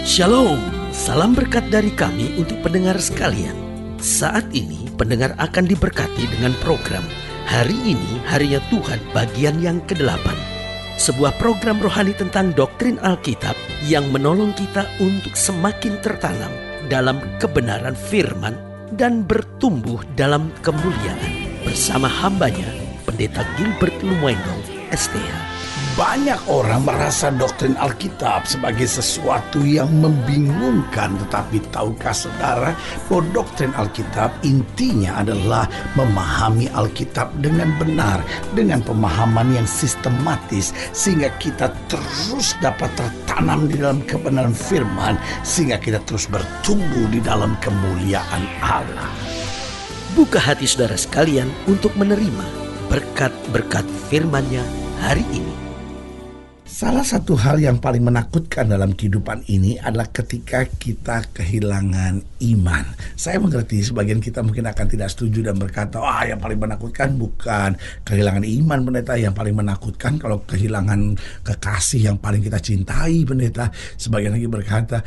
Shalom, salam berkat dari kami untuk pendengar sekalian. Saat ini pendengar akan diberkati dengan program Hari Ini Harinya Tuhan bagian yang ke-8. Sebuah program rohani tentang doktrin Alkitab yang menolong kita untuk semakin tertanam dalam kebenaran firman dan bertumbuh dalam kemuliaan. Bersama hambanya, Pendeta Gilbert Lumendo, STH. Banyak orang merasa doktrin Alkitab sebagai sesuatu yang membingungkan. Tetapi tahukah saudara bahwa doktrin Alkitab intinya adalah memahami Alkitab dengan benar, dengan pemahaman yang sistematis, sehingga kita terus dapat tertanam di dalam kebenaran firman, sehingga kita terus bertumbuh di dalam kemuliaan Allah. Buka hati saudara sekalian untuk menerima berkat-berkat firman-Nya hari ini. Salah satu hal yang paling menakutkan dalam kehidupan ini adalah ketika kita kehilangan iman. Saya mengerti sebagian kita mungkin akan tidak setuju dan berkata, yang paling menakutkan bukan kehilangan iman, pendeta. Yang paling menakutkan kalau kehilangan kekasih yang paling kita cintai, pendeta. Sebagian lagi berkata,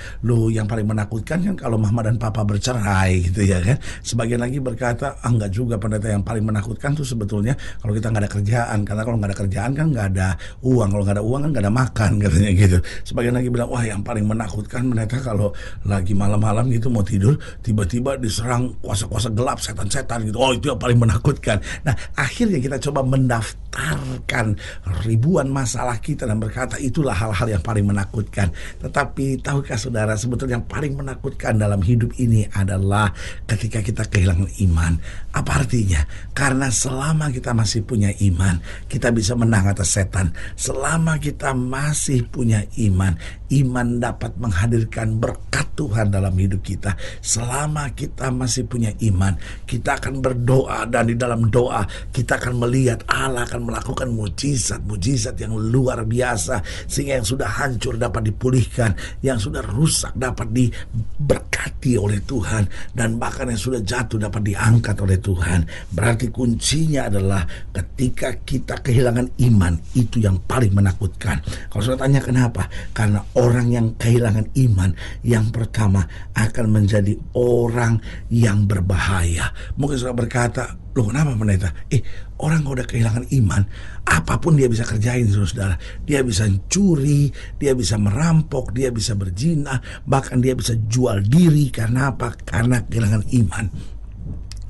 yang paling menakutkan kan kalau mama dan papa bercerai gitu ya kan. Sebagian lagi berkata, enggak juga pendeta, yang paling menakutkan tuh sebetulnya kalau kita nggak ada kerjaan. Karena kalau nggak ada kerjaan kan nggak ada uang. Kalau nggak ada uang kan nggak ada makan, katanya gitu. Sebagian lagi bilang, yang paling menakutkan pendeta kalau lagi malam-malam gitu mau tidur, tiba-tiba diserang kuasa-kuasa gelap, setan-setan gitu. Itu yang paling menakutkan. Nah, akhirnya kita coba mendaftarkan ribuan masalah kita dan berkata itulah hal-hal yang paling menakutkan. Tetapi tahukah saudara, sebetulnya yang paling menakutkan dalam hidup ini adalah ketika kita kehilangan iman. Apa artinya? Karena selama kita masih punya iman, kita bisa menang atas setan. Selama kita masih punya iman, iman dapat menghadirkan berkat Tuhan dalam hidup kita. Selama kita masih punya iman, kita akan berdoa, dan di dalam doa kita akan melihat Allah akan melakukan mujizat-mujizat yang luar biasa, sehingga yang sudah hancur dapat dipulihkan, yang sudah rusak dapat diberkati oleh Tuhan, dan bahkan yang sudah jatuh dapat diangkat oleh Tuhan. Berarti kuncinya adalah ketika kita kehilangan iman, itu yang paling menakutkan. Kalau saya tanya kenapa? Karena orang yang kehilangan iman, yang pertama akan menjadi orang yang berbahaya. Mungkin saudara berkata, kenapa pendeta? Orang kalau udah kehilangan iman, apapun dia bisa kerjain, saudara. Dia bisa curi, dia bisa merampok, dia bisa berzina, bahkan dia bisa jual diri. Karena apa? Karena kehilangan iman.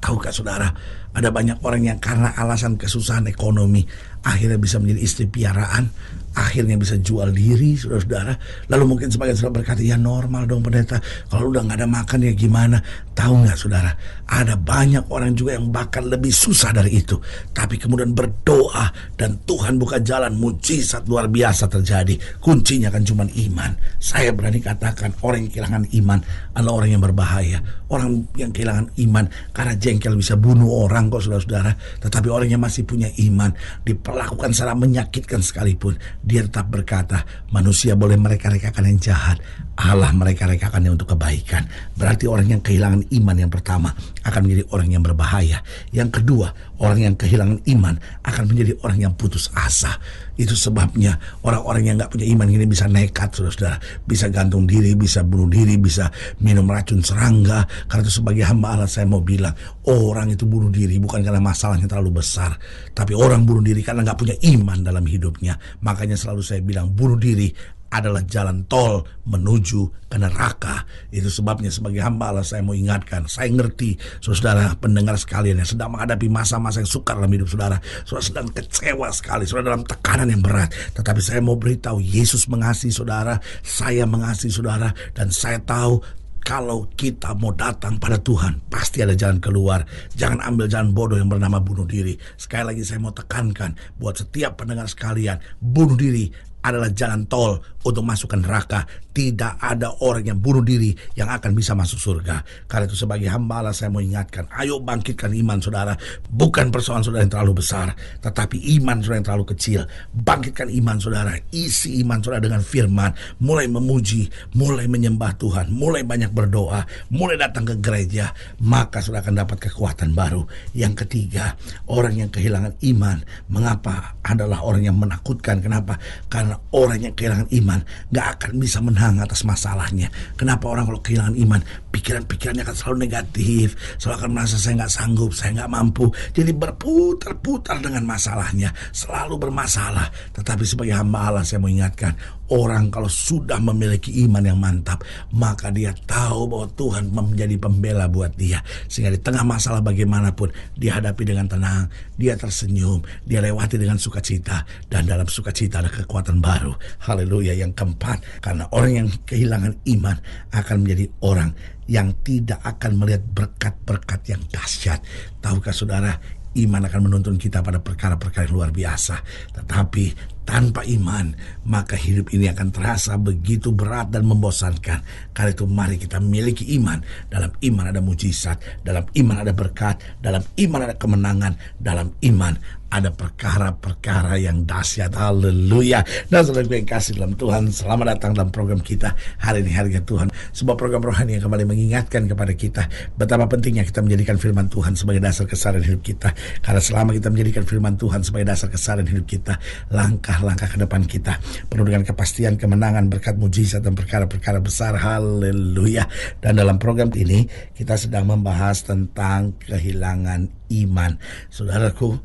Tahukah saudara, ada banyak orang yang karena alasan kesusahan ekonomi akhirnya bisa menjadi istri piaraan, akhirnya bisa jual diri, saudara-saudara. Lalu mungkin sebagian saudara berkata, ya normal dong pendeta, kalau udah gak ada makan ya gimana? Tahu gak saudara, ada banyak orang juga yang bahkan lebih susah dari itu, tapi kemudian berdoa dan Tuhan buka jalan, mujizat luar biasa terjadi. Kuncinya kan cuma iman. Saya berani katakan orang yang kehilangan iman adalah orang yang berbahaya. Orang yang kehilangan iman karena jengkel bisa bunuh orang kok, saudara-saudara. Tetapi orang yang masih punya iman, diperlakukan secara menyakitkan sekalipun, dia tetap berkata, manusia boleh mereka-rekakan yang jahat, Allah mereka-rekakannya untuk kebaikan. Berarti orang yang kehilangan iman yang pertama akan menjadi orang yang berbahaya. Yang kedua, orang yang kehilangan iman akan menjadi orang yang putus asa. Itu sebabnya orang-orang yang gak punya iman ini bisa nekat, saudara-saudara. Bisa gantung diri, bisa bunuh diri, bisa minum racun serangga. Karena itu sebagai hamba Allah saya mau bilang, orang itu bunuh diri bukan karena masalahnya terlalu besar, tapi orang bunuh diri karena gak punya iman dalam hidupnya. Makanya selalu saya bilang, bunuh diri adalah jalan tol menuju ke neraka. Itu sebabnya sebagai hamba Allah saya mau ingatkan, saya ngerti saudara pendengar sekalian yang sedang menghadapi masa-masa yang sukar dalam hidup saudara. Saudara sedang kecewa sekali, saudara dalam tekanan yang berat. Tetapi saya mau beritahu, Yesus mengasihi saudara, saya mengasihi saudara, dan saya tahu kalau kita mau datang pada Tuhan, pasti ada jalan keluar. Jangan ambil jalan bodoh yang bernama bunuh diri. Sekali lagi saya mau tekankan buat setiap pendengar sekalian, bunuh diri adalah jalan tol untuk masuk ke neraka. Tidak ada orang yang bunuh diri yang akan bisa masuk surga. Karena itu sebagai hamba Allah saya mau ingatkan, ayo bangkitkan iman saudara. Bukan persoalan saudara yang terlalu besar, tetapi iman saudara yang terlalu kecil. Bangkitkan iman saudara, isi iman saudara dengan firman. Mulai memuji, mulai menyembah Tuhan, mulai banyak berdoa, mulai datang ke gereja, maka saudara akan dapat kekuatan baru. Yang ketiga, orang yang kehilangan iman, mengapa adalah orang yang menakutkan? Kenapa? Karena Karena orang yang kehilangan iman gak akan bisa menang atas masalahnya. Kenapa orang kalau kehilangan iman, pikiran-pikirannya akan selalu negatif, selalu akan merasa saya gak sanggup, saya gak mampu. Jadi berputar-putar dengan masalahnya, selalu bermasalah. Tetapi sebagai hamba Allah saya mau ingatkan, orang kalau sudah memiliki iman yang mantap, maka dia tahu bahwa Tuhan menjadi pembela buat dia. Sehingga di tengah masalah bagaimanapun, dia hadapi dengan tenang, dia tersenyum, dia lewati dengan sukacita. Dan dalam sukacita ada kekuatan baru. Haleluya. Yang keempat, karena orang yang kehilangan iman akan menjadi orang yang tidak akan melihat berkat-berkat yang dahsyat. Tahukah saudara, iman akan menuntun kita pada perkara-perkara yang luar biasa. Tetapi tanpa iman, maka hidup ini akan terasa begitu berat dan membosankan. Karena itu mari kita miliki iman. Dalam iman ada mujizat, dalam iman ada berkat, dalam iman ada kemenangan, dalam iman ada perkara-perkara yang dahsyat. Haleluya. Dan saudara gue yang kasih dalam Tuhan, selamat datang dalam program kita hari ini, Harinya Tuhan. Sebuah program rohani yang kembali mengingatkan kepada kita betapa pentingnya kita menjadikan firman Tuhan sebagai dasar keseharian hidup kita. Karena selama kita menjadikan firman Tuhan sebagai dasar keseharian hidup kita, langkah-langkah ke depan kita penuh dengan kepastian, kemenangan, berkat, mujizat, dan perkara-perkara besar. Haleluya. Dan dalam program ini kita sedang membahas tentang kehilangan iman. Saudaraku,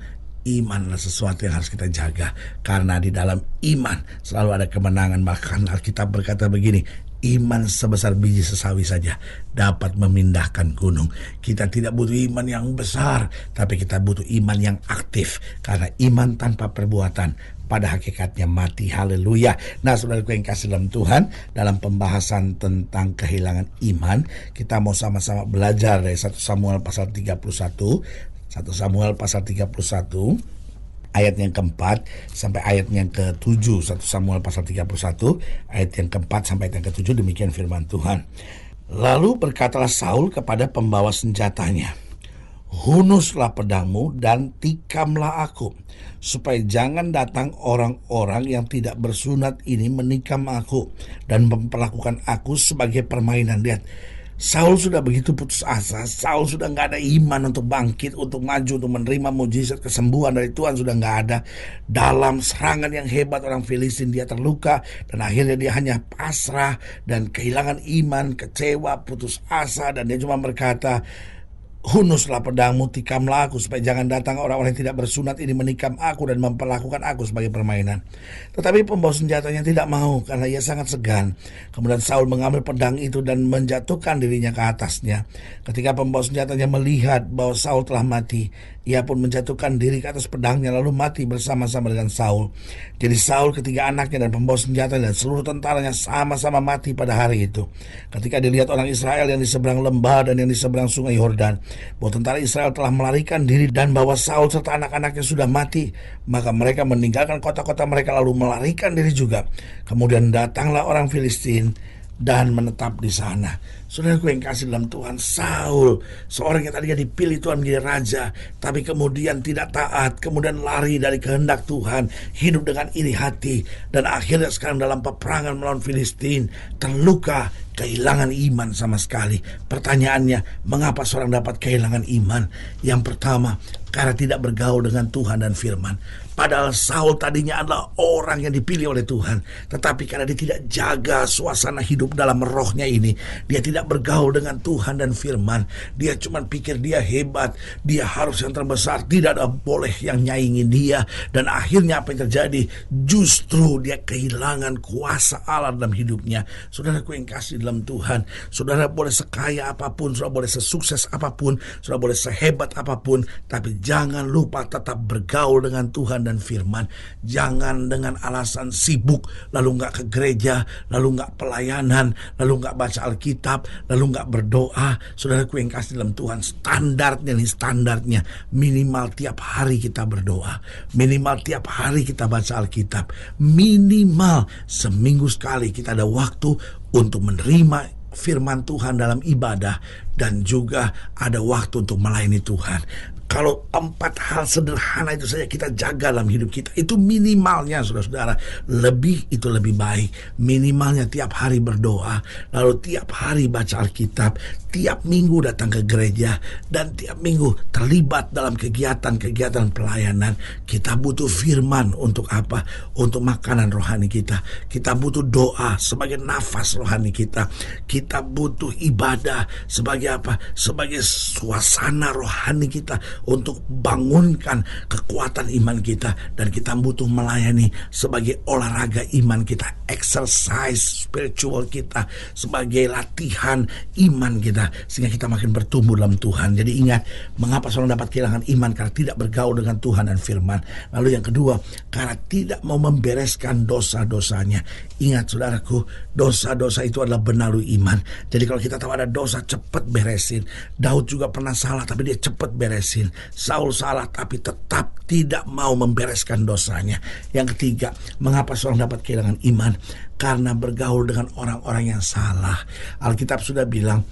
iman adalah sesuatu yang harus kita jaga. Karena di dalam iman selalu ada kemenangan. Bahkan Alkitab berkata begini, iman sebesar biji sesawi saja dapat memindahkan gunung. Kita tidak butuh iman yang besar, tapi kita butuh iman yang aktif. Karena iman tanpa perbuatan pada hakikatnya mati. Haleluya. Nah, saudaraku yang kasih dalam Tuhan, dalam pembahasan tentang kehilangan iman, kita mau sama-sama belajar dari 1 Samuel pasal 31. 1 Samuel pasal 31 ayat yang keempat sampai ayat yang ke-7. 1 Samuel pasal 31 ayat yang keempat sampai ayat yang ke-7. Demikian firman Tuhan. Lalu berkatalah Saul kepada pembawa senjatanya, hunuslah pedangmu dan tikamlah aku, supaya jangan datang orang-orang yang tidak bersunat ini menikam aku dan memperlakukan aku sebagai permainan. Lihat, Saul sudah begitu putus asa. Saul sudah gak ada iman untuk bangkit, untuk maju, untuk menerima mujizat kesembuhan dari Tuhan. Sudah gak ada. Dalam serangan yang hebat orang Filistin, dia terluka. Dan akhirnya dia hanya pasrah dan kehilangan iman, kecewa, putus asa. Dan dia cuma berkata, hunuslah pedangmu, tikamlah aku, supaya jangan datang orang-orang yang tidak bersunat ini menikam aku dan memperlakukan aku sebagai permainan. Tetapi pembawa senjatanya tidak mau, karena ia sangat segan. Kemudian Saul mengambil pedang itu dan menjatuhkan dirinya ke atasnya. Ketika pembawa senjatanya melihat bahwa Saul telah mati, ia pun menjatuhkan diri ke atas pedangnya lalu mati bersama-sama dengan Saul. Jadi Saul, ketiga anaknya dan pembawa senjata dan seluruh tentaranya sama-sama mati pada hari itu. Ketika dilihat orang Israel yang di seberang lembah dan yang di seberang sungai Yordan, bahwa tentara Israel telah melarikan diri dan bahwa Saul serta anak-anaknya sudah mati, maka mereka meninggalkan kota-kota mereka lalu melarikan diri juga. Kemudian datanglah orang Filistin dan menetap di sana. Saudaraku yang kasih dalam Tuhan, Saul, seorang yang tadinya dipilih Tuhan menjadi raja, tapi kemudian tidak taat, kemudian lari dari kehendak Tuhan, hidup dengan iri hati, dan akhirnya sekarang dalam peperangan melawan Filistin, terluka, kehilangan iman sama sekali. Pertanyaannya, mengapa seorang dapat kehilangan iman? Yang pertama, karena tidak bergaul dengan Tuhan dan firman. Padahal Saul tadinya adalah orang yang dipilih oleh Tuhan, tetapi karena dia tidak jaga suasana hidup dalam rohnya ini, dia tidak bergaul dengan Tuhan dan firman. Dia cuma pikir dia hebat, dia harus yang terbesar, tidak ada boleh yang nyaingi dia. Dan akhirnya apa yang terjadi? Justru dia kehilangan kuasa Allah dalam hidupnya. Saudaraku yang kasih dalam Tuhan, saudara boleh sekaya apapun, saudara boleh sesukses apapun, saudara boleh sehebat apapun, tapi jangan lupa tetap bergaul dengan Tuhan dan firman. Jangan dengan alasan sibuk lalu gak ke gereja, lalu gak pelayanan, lalu gak baca Alkitab, lalu gak berdoa. Saudaraku yang kasih dalam Tuhan, standarnya minimal tiap hari kita berdoa, minimal tiap hari kita baca Alkitab, minimal seminggu sekali kita ada waktu untuk menerima firman Tuhan dalam ibadah dan juga ada waktu untuk melayani Tuhan. Kalau 4 hal sederhana itu saja kita jaga dalam hidup kita, itu minimalnya saudara-saudara. Lebih itu lebih baik. Minimalnya tiap hari berdoa, lalu tiap hari baca Alkitab, tiap minggu datang ke gereja, dan tiap minggu terlibat dalam kegiatan-kegiatan pelayanan. Kita butuh firman untuk apa? Untuk makanan rohani kita. Kita butuh doa sebagai nafas rohani kita. Kita butuh ibadah sebagai apa? Sebagai suasana rohani kita, untuk bangunkan kekuatan iman kita. Dan kita butuh melayani sebagai olahraga iman kita, exercise spiritual kita, sebagai latihan iman kita, sehingga kita makin bertumbuh dalam Tuhan. Jadi ingat, mengapa seorang dapat kehilangan iman? Karena tidak bergaul dengan Tuhan dan firman. Lalu yang kedua, karena tidak mau membereskan dosa-dosanya. Ingat saudaraku, dosa-dosa itu adalah benalu iman. Jadi kalau kita tahu ada dosa, cepat beresin. Daud juga pernah salah, tapi dia cepat beresin. Saul salah, tapi tetap tidak mau membereskan dosanya. Yang ketiga, mengapa seorang dapat kehilangan iman? Karena bergaul dengan orang-orang yang salah. Alkitab sudah bilang,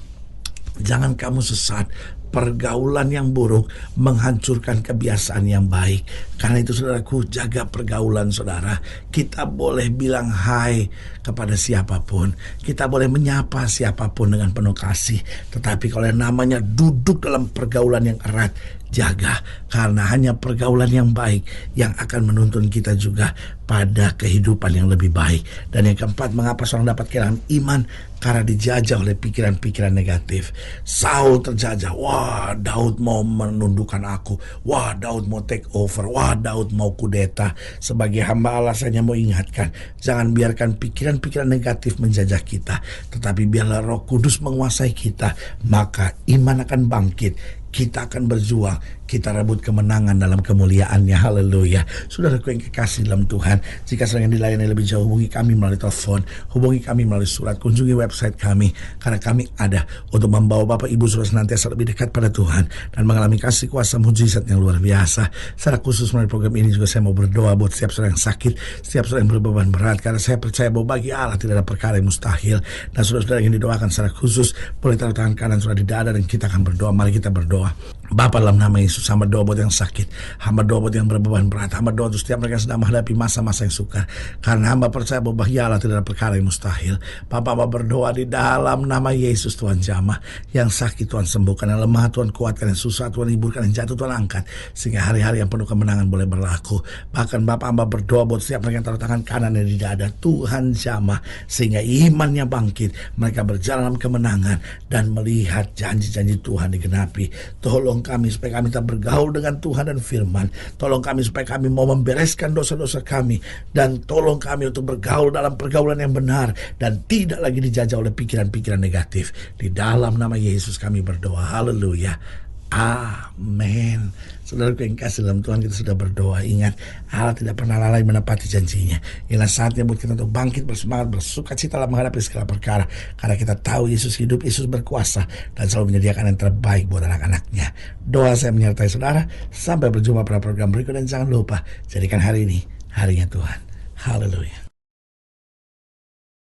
jangan kamu sesat. Pergaulan yang buruk menghancurkan kebiasaan yang baik. Karena itu saudaraku, jaga pergaulan saudara. Kita boleh bilang hai kepada siapapun, kita boleh menyapa siapapun dengan penuh kasih. Tetapi kalau yang namanya duduk dalam pergaulan yang erat, jaga. Karena hanya pergaulan yang baik yang akan menuntun kita juga pada kehidupan yang lebih baik. Dan yang keempat, mengapa seorang dapat kehilangan iman? Karena dijajah oleh pikiran-pikiran negatif. Saul terjajah. Wah, Daud mau menundukkan aku. Wah, Daud mau take over. Wah, Daud mau kudeta. Sebagai hamba Allah, saya mau ingatkan, jangan biarkan pikiran-pikiran negatif menjajah kita. Tetapi biarlah Roh Kudus menguasai kita. Maka iman akan bangkit. Kita akan berjuang, kita rebut kemenangan dalam kemuliaannya. Haleluya. Saudaraku yang kekasih dalam Tuhan, jika sedang dilayani lebih jauh, hubungi kami melalui telepon, hubungi kami melalui surat, kunjungi website kami, karena kami ada untuk membawa Bapak Ibu Saudara senantiasa lebih dekat pada Tuhan dan mengalami kasih kuasa mujizat yang luar biasa. Secara khusus melalui program ini juga saya mau berdoa buat setiap saudara yang sakit, setiap saudara yang berbeban berat, karena saya percaya bahwa bagi Allah tidak ada perkara yang mustahil. Dan saudara-saudara yang didoakan secara khusus, boleh taruh tangan kanan saudara di dada dan kita akan berdoa. Mari kita berdoa. Bapa, dalam nama Yesus, hamba doa buat yang sakit, hamba doa buat yang berbeban berat, hamba doa untuk setiap mereka yang sedang menghadapi masa-masa yang sukar, karena hamba percaya bahwa bagi Allah tidak ada perkara yang mustahil. Bapa, hamba berdoa di dalam nama Yesus, Tuhan jamah, yang sakit Tuhan sembuhkan, yang lemah Tuhan kuatkan, yang susah Tuhan hiburkan, yang jatuh Tuhan angkat, sehingga hari-hari yang penuh kemenangan boleh berlaku. Bahkan Bapa, hamba berdoa buat setiap mereka yang taruh tangan kanan dan di dada, Tuhan jamah, sehingga imannya bangkit, mereka berjalan dalam kemenangan dan melihat janji-janji Tuhan digenapi. Tolong kami supaya kami tak bergaul dengan Tuhan dan firman. Tolong kami supaya kami mau membereskan dosa-dosa kami. Dan tolong kami untuk bergaul dalam pergaulan yang benar dan tidak lagi dijajah oleh pikiran-pikiran negatif. Di dalam nama Yesus kami berdoa. Haleluya. Amin. Saudaraku yang kasih dalam Tuhan, kita sudah berdoa. Ingat, Allah tidak pernah lalai menepati janjinya. Inilah saatnya buat kita untuk bangkit, bersemangat, bersuka cita dalam menghadapi segala perkara. Karena kita tahu Yesus hidup, Yesus berkuasa dan selalu menyediakan yang terbaik buat anak-anaknya. Doa saya menyertai saudara. Sampai berjumpa pada program berikut, dan jangan lupa, jadikan hari ini harinya Tuhan. Haleluya.